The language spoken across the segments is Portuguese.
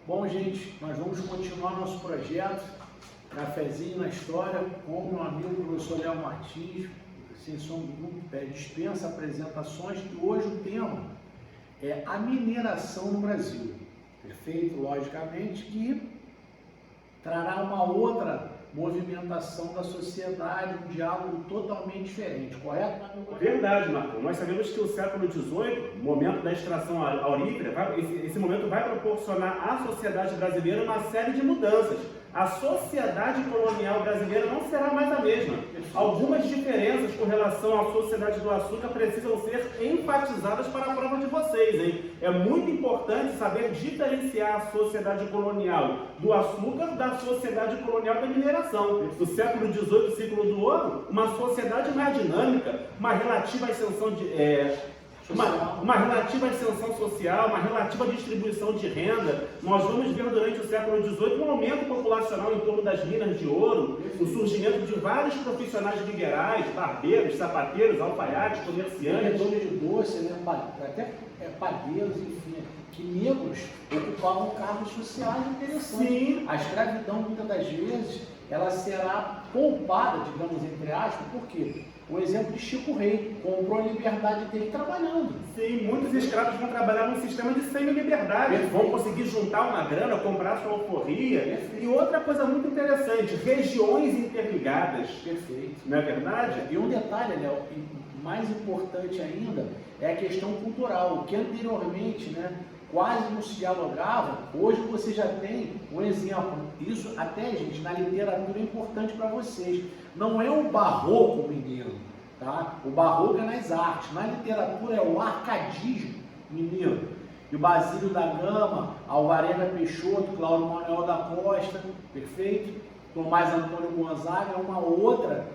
Bom, gente, nós vamos continuar nosso projeto Cafezinho na História com o meu amigo professor Léo Martins, sem som do grupo, dispensa apresentações, e hoje o tema é a mineração no Brasil. Perfeito? Logicamente que trará uma outra movimentação da sociedade, um diálogo totalmente diferente, correto? Verdade, Marcão. Nós sabemos que o século XVIII, momento da extração aurífera, esse momento vai proporcionar à sociedade brasileira uma série de mudanças. A sociedade colonial brasileira não será mais a mesma. Algumas diferenças com relação à sociedade do açúcar precisam ser enfatizadas para a prova de vocês, hein? É muito importante saber diferenciar a sociedade colonial do açúcar da sociedade colonial da mineração. No século XVIII, ciclo do ouro, uma sociedade mais dinâmica, uma relativa ascensão social, uma relativa distribuição de renda. Nós vamos ver durante o século XVIII um aumento populacional em torno das minas de ouro, o surgimento de vários profissionais liberais, barbeiros, sapateiros, alfaiates, comerciantes. Vendedores de doce, né? Até padeiros, enfim, que negros ocupavam cargos sociais interessantes. Sim. A escravidão, muitas das vezes, ela será poupada, digamos, entre aspas, por quê? O exemplo de Chico Rei, comprou a liberdade dele trabalhando. Sim, muitos escravos vão trabalhar num sistema de semi-liberdade, vão conseguir juntar uma grana, comprar sua alforria. E outra coisa muito interessante, regiões interligadas. Perfeito. Não é verdade? E um detalhe, Léo, mais importante ainda, é a questão cultural, o que anteriormente, né, quase não se dialogava, hoje você já tem um exemplo. Isso até, gente, na literatura é importante para vocês. Não é o barroco mineiro, tá? O barroco é nas artes. Na literatura é o arcadismo mineiro. E o Basílio da Gama, Alvarenga Peixoto, Cláudio Manuel da Costa, perfeito? Tomás Antônio Gonzaga é uma outra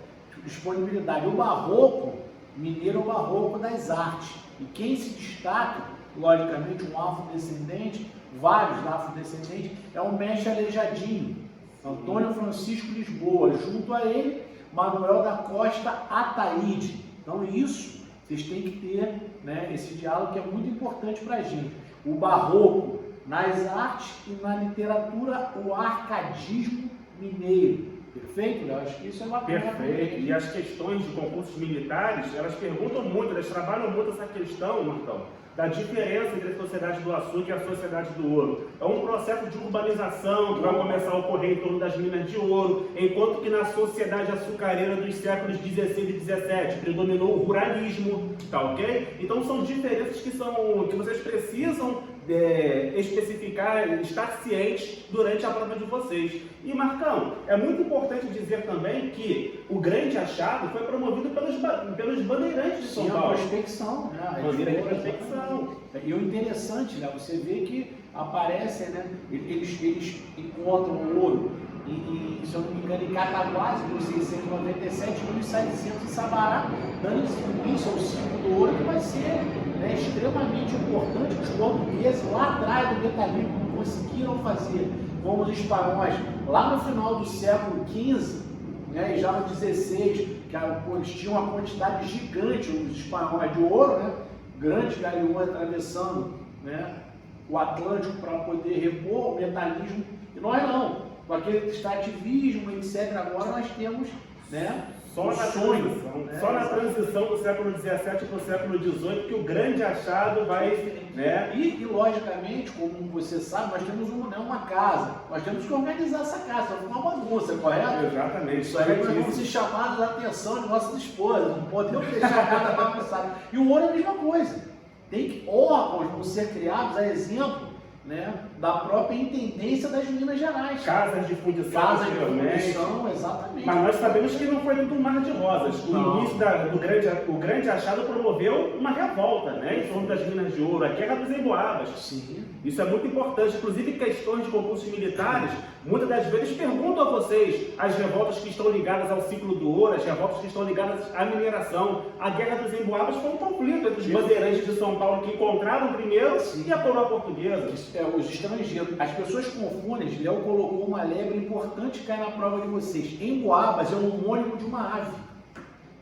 disponibilidade. O barroco mineiro é o barroco das artes. E quem se destaca, logicamente, um afrodescendente, vários afrodescendentes, é o mestre Aleijadinho, Antônio Francisco Lisboa, junto a ele, Manuel da Costa Ataíde. Então isso, vocês têm que ter, né, esse diálogo que é muito importante para a gente. O barroco nas artes e na literatura, o arcadismo mineiro. Perfeito, Léo? Acho que isso é uma coisa. Perfeito. E as questões de concursos militares, elas perguntam muito, elas trabalham muito essa questão, Marcão, da diferença entre a sociedade do açúcar e a sociedade do ouro. É um processo de urbanização que vai começar a ocorrer em torno das minas de ouro, enquanto que na sociedade açucareira dos séculos XVI e XVII predominou o ruralismo, tá ok? Então são diferenças que vocês precisam especificar, estar cientes durante a prova de vocês. E Marcão, é muito importante dizer também que o grande achado foi promovido pelos bandeirantes de São Paulo. A prospecção, né? Bandeira de prospecção. E o interessante, né? Você vê que aparecem, né? Eles encontram ouro e, se eu não me engano, em Cataguás, em 1697, 1700 em Sabará, dando início ao ciclo do ouro, que vai ser, né, extremamente importante. Os portugueses lá atrás do metalírico conseguiram fazer, como os espanhóis, lá no final do século XV, né, e já no XVI, que eles tinham uma quantidade gigante, os espanhóis, de ouro, né, grandes galeões atravessando, né, o Atlântico para poder repor o metalismo, e nós não. Com aquele extrativismo, etc., agora nós temos, né, só na transição do século XVII para o século XVIII que o grande achado vai, né? E logicamente, como você sabe, nós temos uma casa, nós temos que organizar essa casa, não é uma bagunça, correto? Exatamente. Isso aí nós vamos ser chamados a atenção de nossas esposas, não podemos deixar a casa bagunçada. E o ouro é a mesma coisa. Tem que órgãos vão ser criados, a exemplo, né, da própria intendência das Minas Gerais. Casas de fundição. Casas de fundição, exatamente. Mas nós sabemos que não foi tudo um mar de rosas. O início do grande achado promoveu uma revolta, né, em torno das minas de ouro, a Guerra dos Emboabas. Sim. Isso é muito importante. Inclusive, questões de concursos militares, muitas das vezes perguntam a vocês as revoltas que estão ligadas ao ciclo do ouro, as revoltas que estão ligadas à mineração. A Guerra dos Emboabas foi um conflito entre os bandeirantes de São Paulo que encontraram primeiro e a coroa portuguesa. Os estrangeiros. As pessoas confundem. Léo colocou uma lebre importante que cai na prova de vocês. Emboabas é um homônimo de uma ave.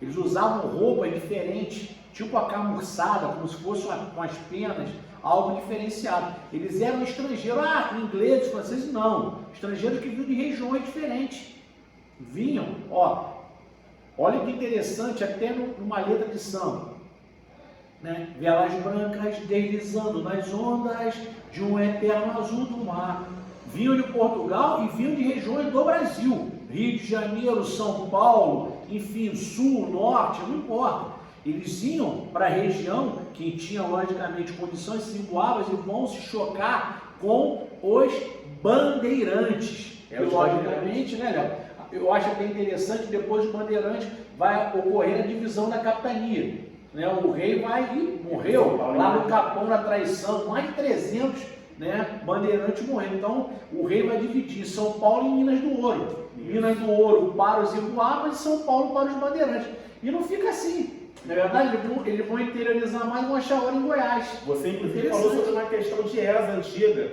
Eles usavam roupas diferentes, tipo a camurçada, como se fosse com as penas algo diferenciado. Eles eram estrangeiros, ingleses, franceses, não. Estrangeiros que vinham de regiões diferentes. Vinham, olha que interessante, até numa letra de samba, né? Velas brancas deslizando nas ondas de um eterno azul do mar. Vinham de Portugal e vinham de regiões do Brasil. Rio de Janeiro, São Paulo, enfim, Sul, Norte, não importa. Eles iam para a região que tinha, logicamente, condições simboáveis e vão se chocar com os bandeirantes. Logicamente, né, Léo? Eu acho até interessante, depois dos bandeirantes vai ocorrer a divisão da capitania. Né? O rei morreu lá no Capão da Traição, mais de 300, né, bandeirantes morreram. Então o rei vai dividir São Paulo e Minas do Ouro. Minas do Ouro para os Emboabas e São Paulo para os bandeirantes. E não fica assim. Na verdade, eles vão interiorizar mais uma hora em Goiás. Você, inclusive, falou sobre uma questão de ESA antiga.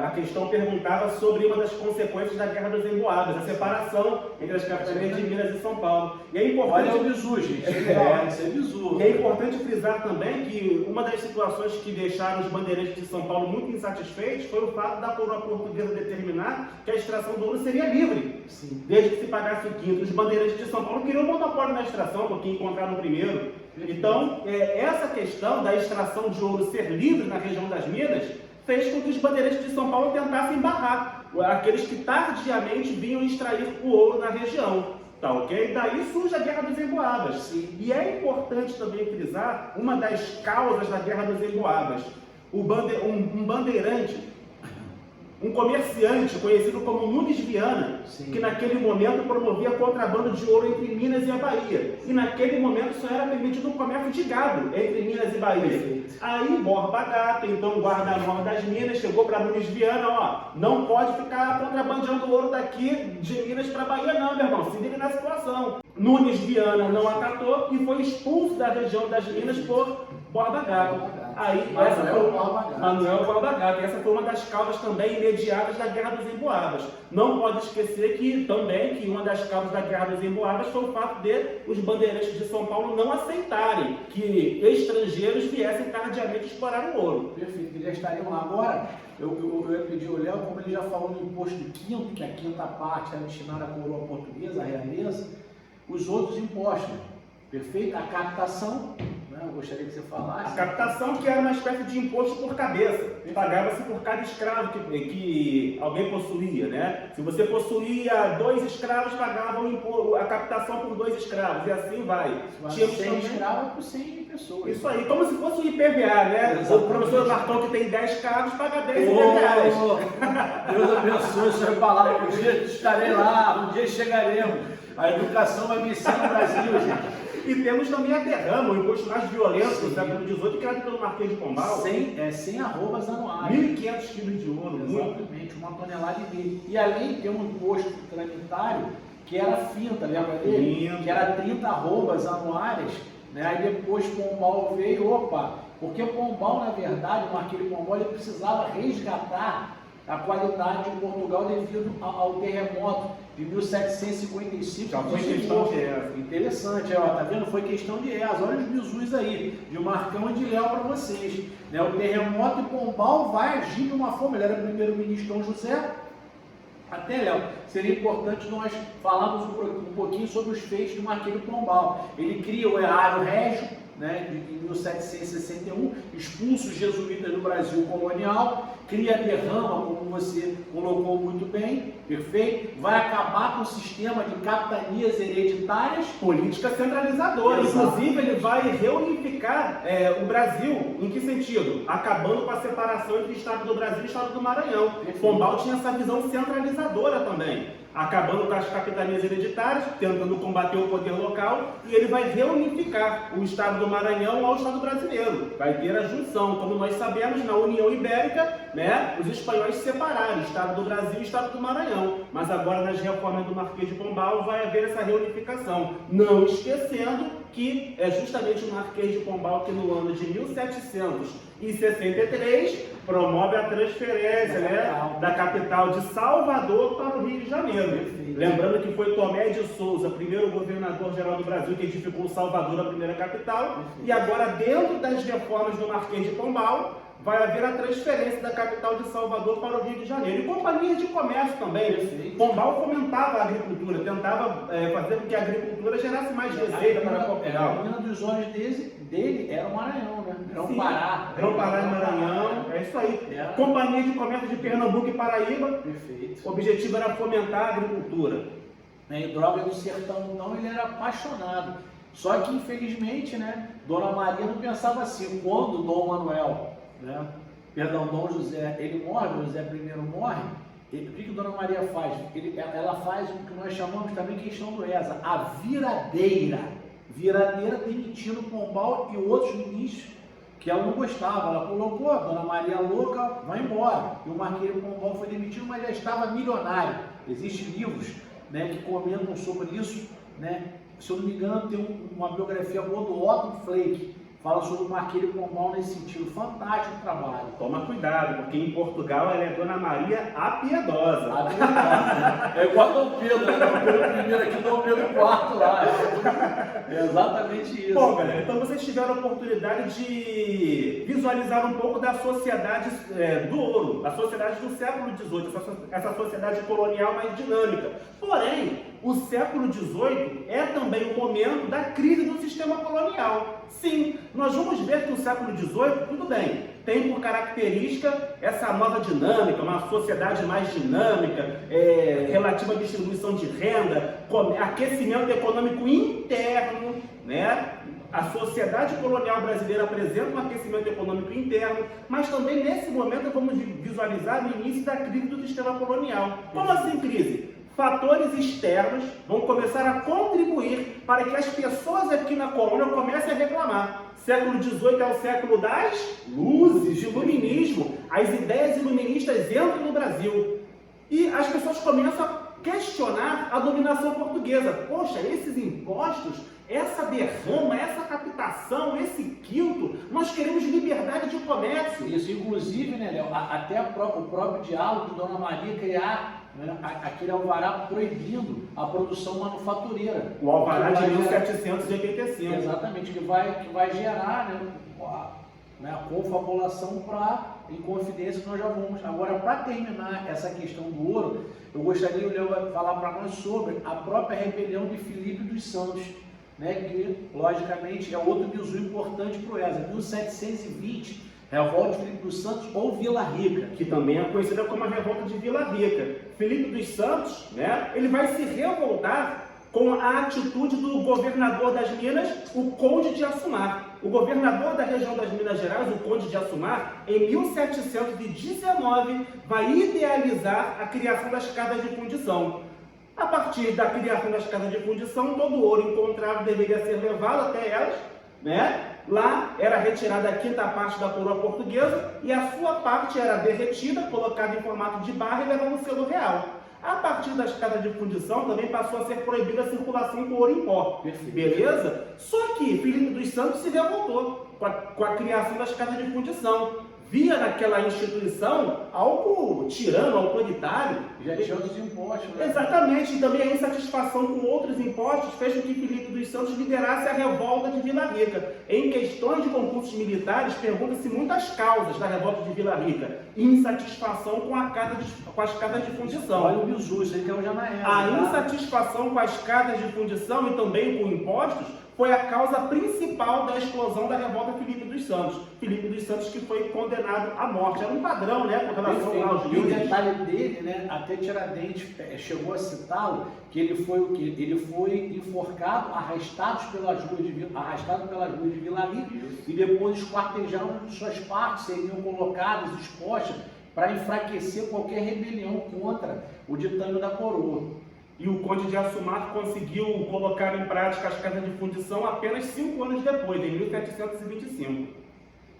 A questão perguntava sobre uma das consequências da Guerra dos Emboabas, a separação entre as capitanias de Minas e São Paulo. E é importante... Olha o bizu, gente. Isso é bizu. E é importante frisar também que uma das situações que deixaram os bandeirantes de São Paulo muito insatisfeitos foi o fato da coroa portuguesa determinar que a extração do ouro seria livre. Sim. Desde que se pagasse o quinto. Os bandeirantes de São Paulo queriam um monopólio na extração, porque encontraram o primeiro. Então, essa questão da extração de ouro ser livre na região das Minas fez com que os bandeirantes de São Paulo tentassem barrar aqueles que tardiamente vinham extrair o ouro na região. Tá, ok? Daí surge a Guerra dos Emboabas. Sim. E é importante também frisar uma das causas da Guerra dos Emboabas. Um bandeirante, um comerciante conhecido como Nunes Viana, sim, que naquele momento promovia contrabando de ouro entre Minas e a Bahia. E naquele momento só era permitido o comércio de gado entre Minas e Bahia. Perfeito. Aí Borba Gato, então guarda-nova das Minas, chegou para Nunes Viana, não pode ficar contrabandeando ouro daqui de Minas para Bahia não, meu irmão, se liga na situação. Nunes Viana não acatou e foi expulso da região das Minas por Borba Gato. Aí, Manuel Borba Gato. Essa foi uma das causas também imediatas da Guerra dos Emboabas. Não pode esquecer que uma das causas da Guerra dos Emboabas foi o fato de os bandeirantes de São Paulo não aceitarem que estrangeiros viessem tardiamente explorar o ouro. Perfeito, eles já estariam lá. Agora, eu ia pedir ao Léo, como ele já falou no imposto do quinto, que a quinta parte é destinada à coroa portuguesa, à realeza, os outros impostos. Perfeito? A captação, né? Eu gostaria que você falasse. A captação, que era uma espécie de imposto por cabeça. Pagava-se por cada escravo que alguém possuía, né? Se você possuía 2 escravos, pagava a captação por 2 escravos, e assim vai. Tínhamos 100 escravos por 100 pessoas. Isso aí, como se fosse o IPVA, né? Exatamente. O professor Martão, que tem 10 escravos, paga 10 IPVAs. Deus abençoe, o senhor falar, um dia estarei lá, um dia chegaremos. A educação vai vencer no Brasil, gente. E temos também a derrama, o imposto mais violento do século XVIII, criado pelo Marquês de Pombal. 100 arrobas anuais. 1.500 quilos de ouro. Exatamente, uma tonelada e meia. E além de ter um imposto tramitário, que era finta, lembra dele? Que era 30 arrobas anuais, né? Aí depois Pombal veio, porque Pombal, na verdade, o Marquês de Pombal, ele precisava resgatar a qualidade de Portugal devido ao terremoto de 1755. Já foi questão de ESA. Interessante, tá vendo? Foi questão de ESA. Olha os bizus aí, de Marcão e de Léo para vocês. Né? O terremoto de Pombal vai agir de uma forma. Ele era primeiro-ministro Dom José. Até, Léo, seria importante nós falarmos um pouquinho sobre os feitos do Marquês de Pombal. Ele cria o Erário Régio, né, em 1761, expulsa os jesuítas do Brasil colonial, cria a derrama, como você colocou muito bem, perfeito, vai acabar com o sistema de capitanias hereditárias. Política centralizadora. Inclusive, ele vai reunificar o Brasil. Em que sentido? Acabando com a separação entre o Estado do Brasil e o Estado do Maranhão. Pombal tinha essa visão centralizadora também. Acabando com as capitanias hereditárias, tentando combater o poder local, e ele vai reunificar o Estado do Maranhão ao Estado brasileiro. Vai ter a junção. Como nós sabemos, na União Ibérica, né, os espanhóis separaram o Estado do Brasil e o Estado do Maranhão. Mas agora, nas reformas do Marquês de Pombal, vai haver essa reunificação. Não esquecendo que é justamente o Marquês de Pombal que no ano de 1763 promove a transferência, né, da capital de Salvador para o Rio de Janeiro. Lembrando que foi Tomé de Souza, primeiro governador-geral do Brasil, que edificou Salvador, a primeira capital. E agora, dentro das reformas do Marquês de Pombal, vai haver a transferência da capital de Salvador para o Rio de Janeiro. E companhias de comércio também. Perfeito. Pombal fomentava a agricultura, tentava fazer com que a agricultura gerasse mais receita para Portugal. A menina dos olhos dele era o Maranhão, né? Era o Sim, Pará. Era o Pará e Maranhão, é isso aí. Era. Companhia de comércio de Pernambuco e Paraíba. Perfeito. O objetivo era fomentar a agricultura. E Droga do Sertão, então, ele era apaixonado. Só que, infelizmente, né, Dona Maria não pensava assim. Quando Dom Manuel, né, perdão, Dom José, ele morre, José I morre, o que Dona Maria faz? Ela faz o que nós chamamos também questão do ESA, a viradeira. Viradeira demitindo Pombal e outros ministros que ela não gostava. Ela colocou, Dona Maria louca, vai embora. E o Marqueiro Pombal foi demitido, mas já estava milionário. Existem livros, né, que comentam sobre isso, né? Se eu não me engano, tem uma biografia boa do Otto Flake, fala sobre o Marqueiro Pombal nesse sentido. Fantástico o trabalho. Toma cuidado, porque em Portugal ela é Dona Maria a Piedosa. A Piedosa. É igual Dom Pedro, né? Dom Pedro I aqui, Dom Pedro IV lá. É exatamente isso. Bom, galera, então vocês tiveram a oportunidade de visualizar um pouco da sociedade do ouro, a sociedade do século XVIII, essa sociedade colonial mais dinâmica. Porém, o século XVIII é também o momento da crise do sistema colonial. Sim, nós vamos ver que o século XVIII, tudo bem, tem por característica essa nova dinâmica, uma sociedade mais dinâmica, relativa à distribuição de renda, aquecimento econômico interno, né? A sociedade colonial brasileira apresenta um aquecimento econômico interno, mas também nesse momento vamos visualizar o início da crise do sistema colonial. Como assim crise? Fatores externos vão começar a contribuir para que as pessoas aqui na colônia comecem a reclamar. Século XVIII é o século das luzes, de iluminismo. As ideias iluministas entram no Brasil. E as pessoas começam a questionar a dominação portuguesa. Poxa, esses impostos, essa derrama, essa captação, esse quinto, nós queremos liberdade de comércio. Isso, inclusive, né, Léo, até o próprio diálogo de Dona Maria criar, né, aquele alvará proibindo a produção manufatureira. O alvará de 1785. Exatamente, que vai gerar, né, a confabulação para Inconfidência, que nós já vamos. Agora, para terminar essa questão do ouro, eu gostaria, o Léo vai falar para nós sobre a própria rebelião de Filipe dos Santos, né, que, logicamente, é outro bizu importante para o ESA. 1720, revolta de Filipe dos Santos ou Vila Rica, que também é conhecida como a revolta de Vila Rica. Filipe dos Santos, né, ele vai se revoltar com a atitude do governador das Minas, o Conde de Assumar. O governador da região das Minas Gerais, o Conde de Assumar, em 1719, vai idealizar a criação das casas de fundição. A partir da criação das casas de fundição, todo o ouro encontrado deveria ser levado até elas, né? Lá era retirada a quinta parte da coroa portuguesa e a sua parte era derretida, colocada em formato de barra e levada no selo real. A partir das casas de fundição também passou a ser proibida a circulação com ouro em pó. Perfeito. Beleza? Só que Filipe dos Santos se revoltou com a criação das casas de fundição. Via naquela instituição algo tirano, autoritário. Já tinha outros impostos, né? Exatamente, e também a insatisfação com outros impostos fez com que Filipe dos Santos liderasse a revolta de Vila Rica. Em questões de concursos militares, pergunta-se muitas causas da revolta de Vila Rica. Insatisfação com as casas de fundição. Olha o bizu, isso aí que é o Janaé. A insatisfação com as casas de fundição e também com impostos foi a causa principal da explosão da revolta Filipe dos Santos. Filipe dos Santos que foi condenado à morte. Era um padrão, né, com relação aos líderes. E o líderes. detalhe dele, né, até Tiradentes chegou a citá-lo, que ele foi enforcado, arrastado pelas ruas de Vila Rica, e depois esquartejaram suas partes, seriam colocadas, expostas, para enfraquecer qualquer rebelião contra o ditame da coroa. E o Conde de Assumar conseguiu colocar em prática as casas de fundição apenas 5 anos depois, em 1725.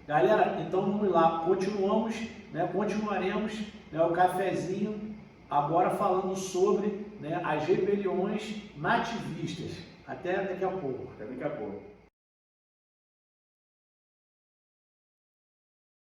Galera, então vamos lá, continuaremos, né, o cafezinho, agora falando sobre, né, as rebeliões nativistas. Até daqui a pouco. Até daqui a pouco.